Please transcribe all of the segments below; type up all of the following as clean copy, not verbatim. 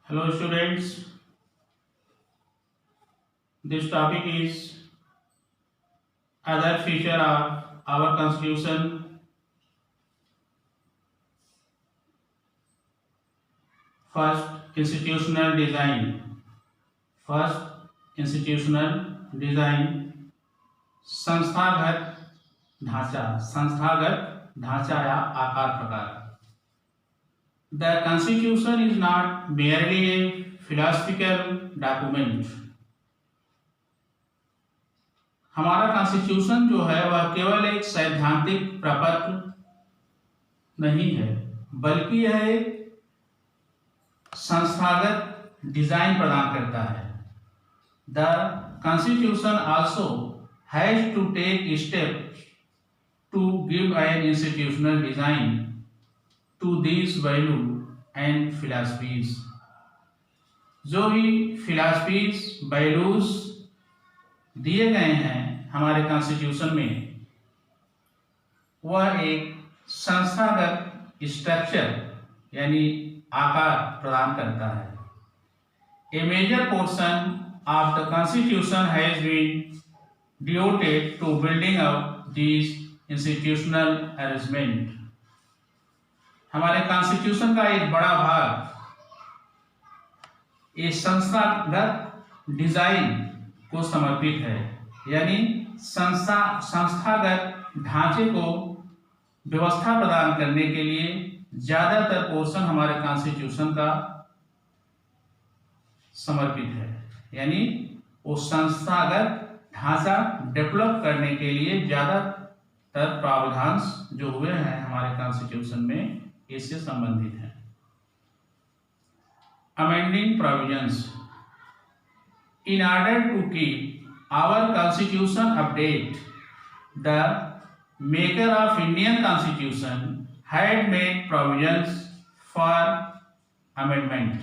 Hello students, this topic is other feature of our constitution. First, institutional design. First, institutional design. संस्थागत ढांचा या आकार प्रकार. The constitution is not merely a philosophical document. हमारा constitution जो है वह केवल एक सैद्धांतिक प्रपत्र नहीं है, बल्कि यह एक संस्थागत डिजाइन प्रदान करता है. The constitution also has to take steps to give an institutional design to this value and philosophies. जो भी फिलॉसफीज वैल्यूज दिए गए हैं हमारे कॉन्स्टिट्यूशन में, वह एक संस्थागत स्ट्रक्चर यानी आकार प्रदान करता है. A major portion of the constitution has been devoted to building up this institutional arrangement. हमारे कॉन्स्टिट्यूशन का एक बड़ा भाग ये संस्थागत डिजाइन को समर्पित है, यानी संस्थागत ढांचे को व्यवस्था प्रदान करने के लिए ज्यादातर पोर्शन हमारे कॉन्स्टिट्यूशन का समर्पित है. यानी वो संस्थागत ढांचा डेवलप करने के लिए ज्यादातर प्रावधान जो हुए हैं हमारे कॉन्स्टिट्यूशन में इससे संबंधित है. Amending provisions. In order to keep our constitution update, the maker of Indian Constitution had made provisions for amendment.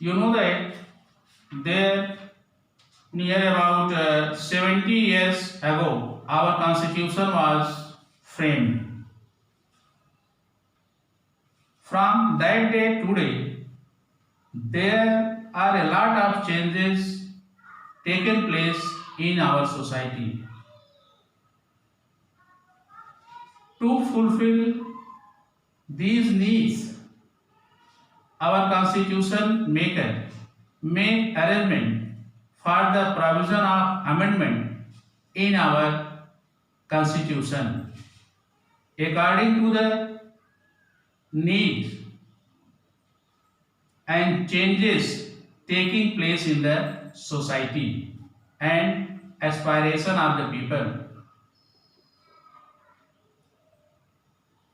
You know that there near about 70 years ago our constitution was framed. From that day to today, there are a lot of changes taken place in our society. To fulfill these needs, our constitution maker made arrangement for the provision of amendment in our constitution according to the need and changes taking place in the society and aspiration of the people.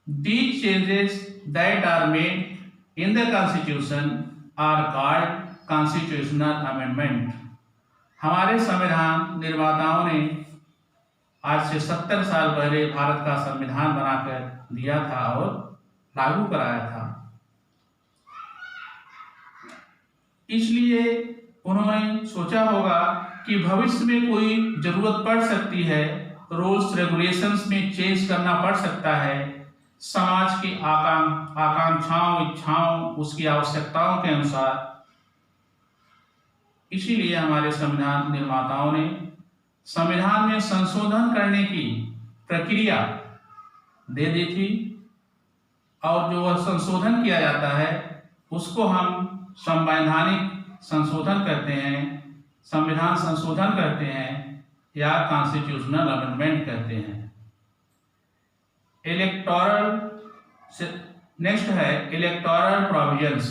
These changes that are made in the constitution are called constitutional amendment. हमारे संविधान निर्माताओं ने आज से 70 साल पहले भारत का संविधान बनाकर दिया था और लागू कराया था. इसलिए उन्होंने सोचा होगा कि भविष्य में कोई जरूरत पड़ सकती है, रूल्स रेगुलेशंस में चेंज करना पड़ सकता है, समाज की आकांक्षाओं इच्छाओं उसकी आवश्यकताओं के अनुसार. इसीलिए हमारे संविधान निर्माताओं ने संविधान में संशोधन करने की प्रक्रिया दे दी थी, और जो वह संशोधन किया जाता है उसको हम संवैधानिक संशोधन कहते हैं, संविधान संशोधन कहते हैं या कॉन्स्टिट्यूशनल अमेंडमेंट कहते हैं. इलेक्टोरल नेक्स्ट है इलेक्टोरल प्रोविजंस,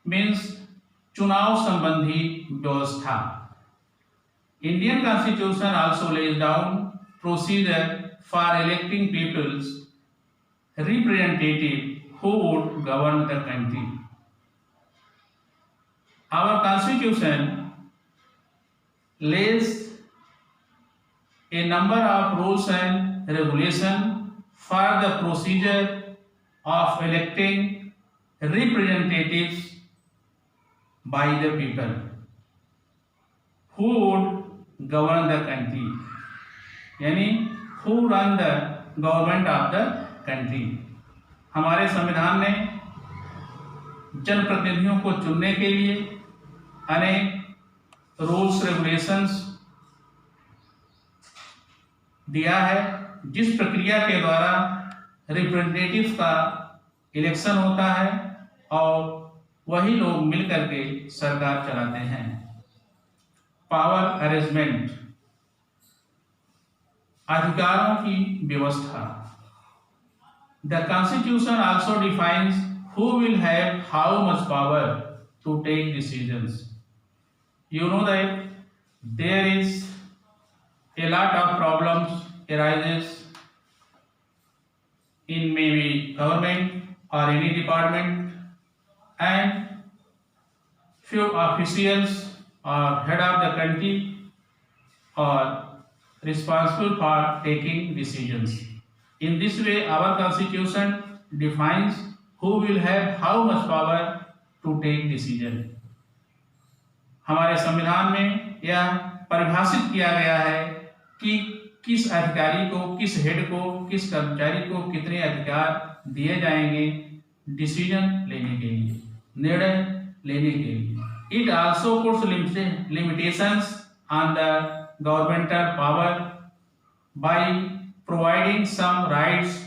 मीन्स चुनाव संबंधी व्यवस्था. Indian constitution also lays down procedure for electing people's representative who would govern the country. Our constitution lays a number of rules and regulations for the procedure of electing representatives by the people who would govern the country, यानी who run the government of the country. हमारे संविधान ने जनप्रतिनिधियों को चुनने के लिए अनेक रूल्स रेगुलेशंस दिया है, जिस प्रक्रिया के द्वारा रिप्रेजेंटेटिव्स का इलेक्शन होता है और वही लोग मिलकर के सरकार चलाते हैं। पावर अरेंजमेंट, अधिकारों की व्यवस्था। The Constitution also defines who will have how much power to take decisions. You know that there is a lot of problems arises in maybe government or any department, and few officials or head of the country are responsible for taking decisions. In this way, our Constitution defines who will have how much power to take decision. हमारे संविधान में यह परिभाषित किया गया है कि किस अधिकारी को, किस हेड को, किस कर्मचारी को कितने अधिकार दिए जाएंगे डिसीजन लेने के लिए, निर्णय लेने के लिए। It also puts limitations on the governmental power by providing some rights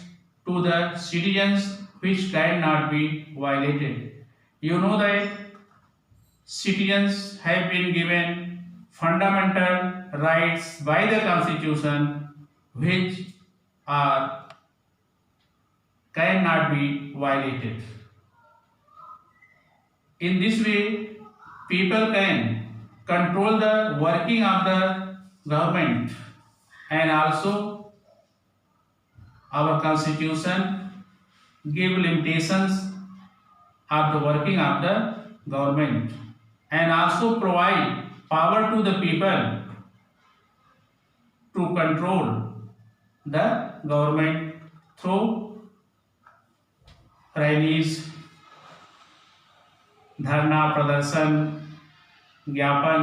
to the citizens which cannot be violated. You know that citizens have been given fundamental rights by the Constitution which cannot be violated. In this way, people can control the working of the government, and also our Constitution give limitations of the working of the government, and also provide power to the people to control the government through rallies, धरना प्रदर्शन, ज्ञापन,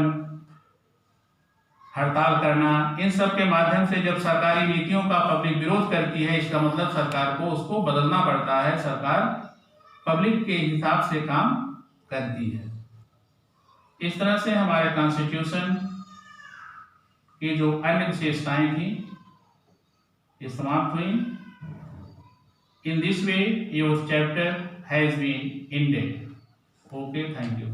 हड़ताल करना। इन सब के माध्यम से जब सरकारी नीतियों का पब्लिक विरोध करती है, इसका मतलब सरकार को उसको बदलना पड़ता है। सरकार पब्लिक के हिसाब से काम करती है। इस तरह से हमारे कॉन्स्टिट्यूशन की जो अन्य विशेषताएं थी ये समाप्त हुई। In this way your chapter has been ended. Okay, thank you.